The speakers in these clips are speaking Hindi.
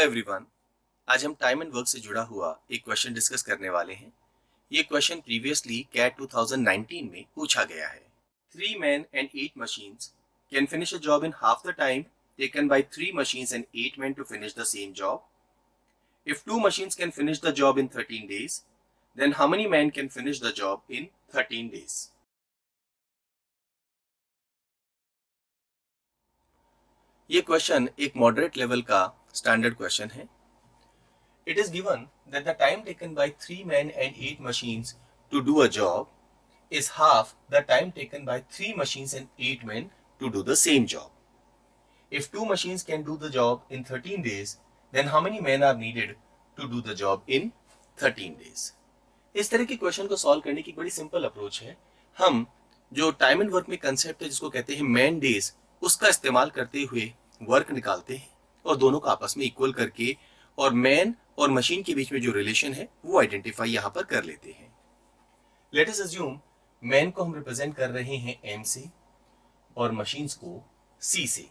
एवरीवन, आज हम टाइम एंड वर्क से जुड़ा हुआ एक क्वेश्चन डिस्कस करने वाले हैं। ये क्वेश्चन प्रीवियसली कैट 2019 में पूछा गया है। 3 men and 8 machines can finish a job in half the time taken by 3 machines and 8 men to finish the same job. If 2 machines can finish the job in 13 days, then how many men can finish the job in 13 days? ये क्वेश्चन एक मॉडरेट लेवल का स्टैंडर्ड क्वेश्चन है। It is given that the time taken by 3 men and 8 machines to do a job is half the time taken by 3 machines and 8 men to do the same job. If 2 machines can do the job in 13 days, then how many men are needed to do the job in 13 days? इस तरह के क्वेश्चन को सॉल्व करने की बड़ी सिंपल अप्रोच है। हम जो टाइम एंड वर्क में कंसेप्ट है जिसको कहते हैं मैन डेज, उसका इस्तेमाल करते हुए वर्क निकालते हैं और दोनों को आपस में इक्वल करके और मैन और मशीन के बीच में जो रिलेशन है वो आइडेंटिफाई यहां पर कर लेते हैं। लेट अस अज्यूम मैन को हम रिप्रेजेंट कर रहे हैं एम से और मशीन्स को सी से।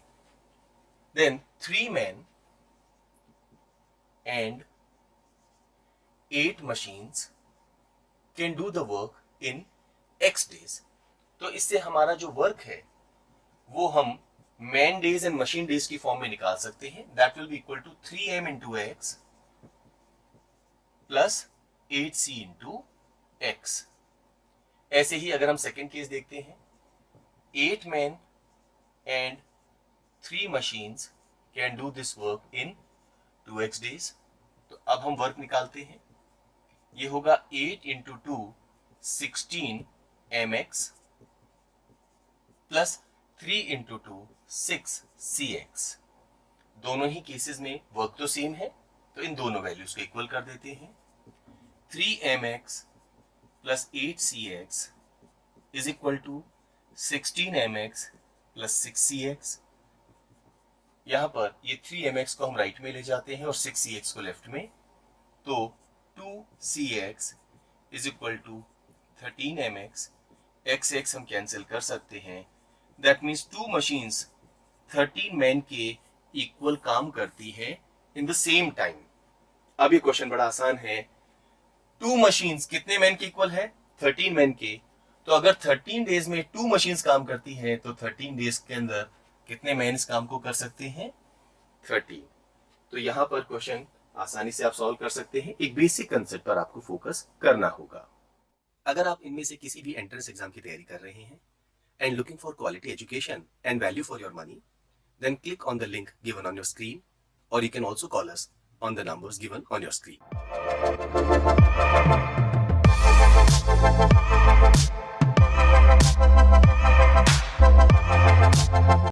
Then 3 man and 8 machines can do the work in x days. तो इससे हमारा जो वर्क है वो हम man days and machine days की फॉर्म में निकाल सकते हैं। That will be equal to 3m into x plus 8c into x. ऐसे ही अगर हम सेकेंड केस देखते हैं, 8 man and 3 machines can do this work in 2x days. तो अब हम वर्क निकालते हैं। ये होगा 8 into 2 16 mx plus 3 into 2 6 cx। दोनों ही केसेस में वर्क तो सेम है, तो इन दोनों वैल्यूज को इक्वल कर देते हैं। 3mx plus 8cx is equal to 16mx plus 6cx। यहां पर ये 3mx को हम राइट में ले जाते हैं और 6cx को लेफ्ट में, तो 2cx is equal to 13mx। x हम कैंसिल कर सकते हैं। दैट मीन्स 2 मशीन्स 13 मैन के इक्वल काम करती है इन द सेम टाइम। अब ये क्वेश्चन बड़ा आसान है। 2 मशीन्स कितने मैन के इक्वल है? 13 मैन के। तो अगर 13 डेज में 2 मशीन्स काम करती हैं तो 13 डेज के अंदर कितने मैन इस काम को कर सकते हैं? 13। तो यहां पर क्वेश्चन आसानी से आप सॉल्व कर सकते हैं। एक बेसिक कंसेप्ट पर आपको फोकस करना होगा। अगर आप इनमें से किसी भी एंट्रेंस एग्जाम की तैयारी कर रहे हैं and looking for quality education and value for your money, then click on the link given on your screen, or you can also call us on the numbers given on your screen.